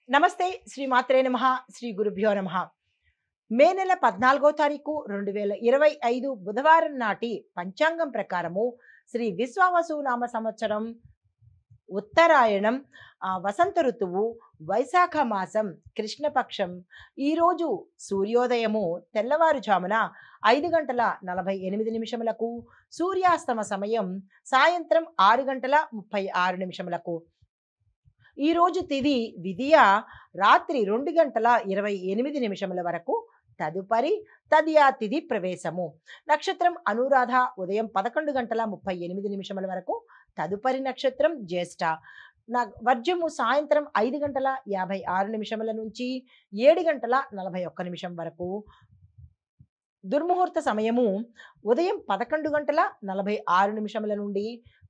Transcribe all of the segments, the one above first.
నమస్తే శ్రీ మాత్రే నమః శ్రీ గురుభ్యో నమః మే నెల 14వ తారీఖు 2025 బుధవారం నాటి పంచాంగం ప్రకారము శ్రీ విశ్వావసు నామ సంవత్సరం ఉత్తరాయణం వసంత ఋతువు వైశాఖ మాసం కృష్ణపక్షం ఈరోజు సూర్యోదయము తెల్లవారుజామున 5 గంటల 48 నిమిషములకు సూర్యాస్తమ సమయం సాయంత్రం 6 గంటల 36 నిమిషములకు ఈ రోజు తిథి విధియ రాత్రి 2 గంటల 28 నిమిషముల వరకు తదుపరి తదియా తిథి ప్రవేశము నక్షత్రం అనురాధ ఉదయం 11 గంటల 38 నిమిషముల వరకు తదుపరి నక్షత్రం జ్యేష్ఠ వర్జము సాయంత్రం 5 గంటల 56 నిమిషముల నుంచి 7 గంటల 41 నిమిషం వరకు దుర్ముహూర్త సమయము ఉదయం 11 గంటల 46 నిమిషముల నుండి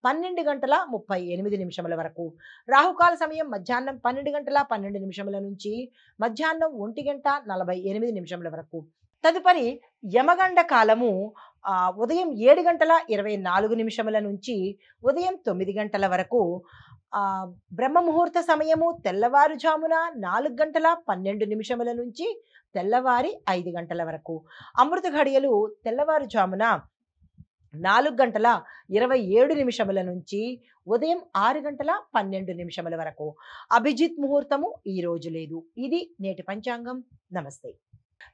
12 గంటల 38 నిమిషముల వరకు రాహుకాల సమయం మధ్యాహ్నం 12 గంటల 12 నిమిషముల నుంచి మధ్యాహ్నం 1 గంట 48 నిమిషముల వరకు తదుపరి యమగండ కాలము ఉదయం 7 గంటల 24 నిమిషముల నుంచి ఉదయం 9 గంటల వరకు బ్రహ్మ ముహూర్త సమయము తెల్లవారుజామున 4 గంటల 12 నిమిషముల నుంచి తెల్లవారి 5 గంటల వరకు అమృత ఘడియలు తెల్లవారుజామున 4 గంటల 27 నిమిషముల నుంచి ఉదయం 6 గంటల 12 నిమిషముల వరకు అభిజిత్ ముహూర్తము ఈ రోజు లేదు. ఇది నేటి పంచాంగం. నమస్తే.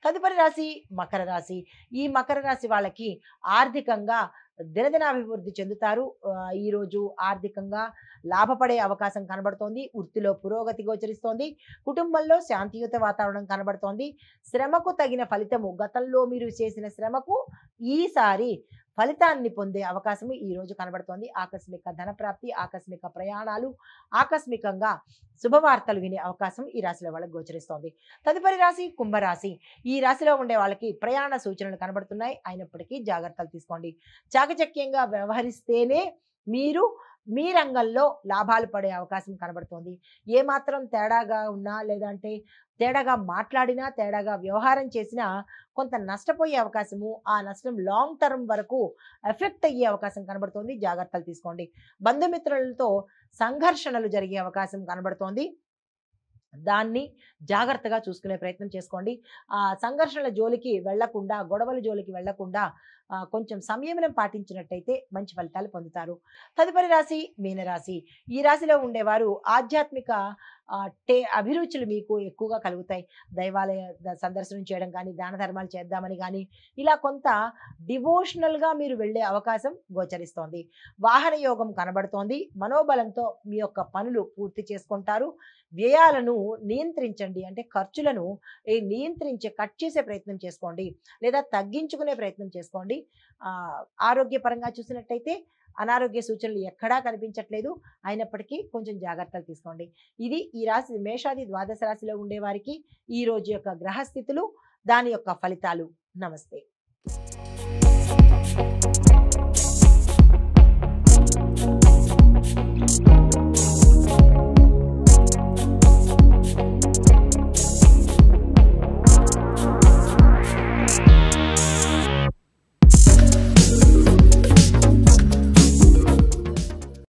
తదుపరి రాశి మకర రాశి. ఈ మకర రాశి వాళ్ళకి ఆర్థికంగా దినదినాభివృద్ధి చెందుతారు. ఈరోజు ఆర్థికంగా లాభపడే అవకాశం కనబడుతోంది. వృత్తిలో పురోగతి గోచరిస్తోంది. కుటుంబంలో శాంతియుత వాతావరణం కనబడుతోంది. శ్రమకు తగిన ఫలితము, గతంలో మీరు చేసిన శ్రమకు ఈసారి ఫలితాన్ని పొందే అవకాశము ఈ రోజు కనబడుతోంది. ఆకస్మిక ధనప్రాప్తి, ఆకస్మిక ప్రయాణాలు, ఆకస్మికంగా శుభవార్తలు వినే అవకాశం ఈ రాశిలో వాళ్ళకి గోచరిస్తోంది. తదుపరి రాశి కుంభరాశి. ఈ రాశిలో ఉండే వాళ్ళకి ప్రయాణ సూచనలు కనబడుతున్నాయి. అయినప్పటికీ జాగ్రత్తలు తీసుకోండి. చాకచక్యంగా వ్యవహరిస్తేనే మీరు మీ రంగంలో లాభాలు పడే అవకాశం కనబడుతోంది. ఏమాత్రం తేడాగా ఉన్నా, లేదంటే తేడాగా మాట్లాడినా, తేడాగా వ్యవహారం చేసినా కొంత నష్టపోయే అవకాశము, ఆ నష్టం లాంగ్ టర్మ్ వరకు ఎఫెక్ట్ అయ్యే అవకాశం కనబడుతోంది. జాగ్రత్తలు తీసుకోండి. బంధుమిత్రులతో సంఘర్షణలు జరిగే అవకాశం కనబడుతోంది. దాన్ని జాగ్రత్తగా చూసుకునే ప్రయత్నం చేసుకోండి. సంఘర్షణల జోలికి వెళ్లకుండా, గొడవల జోలికి వెళ్లకుండా కొంచెం సంయమనం పాటించినట్టయితే మంచి ఫలితాలు పొందుతారు. తదుపరి రాశి మీనరాశి. ఈ రాశిలో ఉండేవారు ఆధ్యాత్మిక అభిరుచులు మీకు ఎక్కువగా కలుగుతాయి. దైవాలయ సందర్శనం చేయడం కానీ, దాన ధర్మాలు చేద్దామని కానీ, ఇలా కొంత డివోషనల్గా మీరు వెళ్ళే అవకాశం గోచరిస్తోంది. వాహన యోగం కనబడుతోంది. మనోబలంతో మీ యొక్క పనులు పూర్తి చేసుకుంటారు. వ్యయాలను నియంత్రించండి. అంటే ఖర్చులను కట్ చేసే ప్రయత్నం చేసుకోండి, లేదా తగ్గించుకునే ప్రయత్నం చేసుకోండి. ఆరోగ్యపరంగా చూసినట్టయితే అనారోగ్య సూచనలు ఎక్కడా కనిపించట్లేదు. అయినప్పటికీ కొంచెం జాగ్రత్తలు తీసుకోండి. ఇది ఈ రాశి మేషాది ద్వాదశ రాశిలో ఉండేవారికి ఈ రోజు యొక్క గ్రహస్థితులు, దాని యొక్క ఫలితాలు. నమస్తే.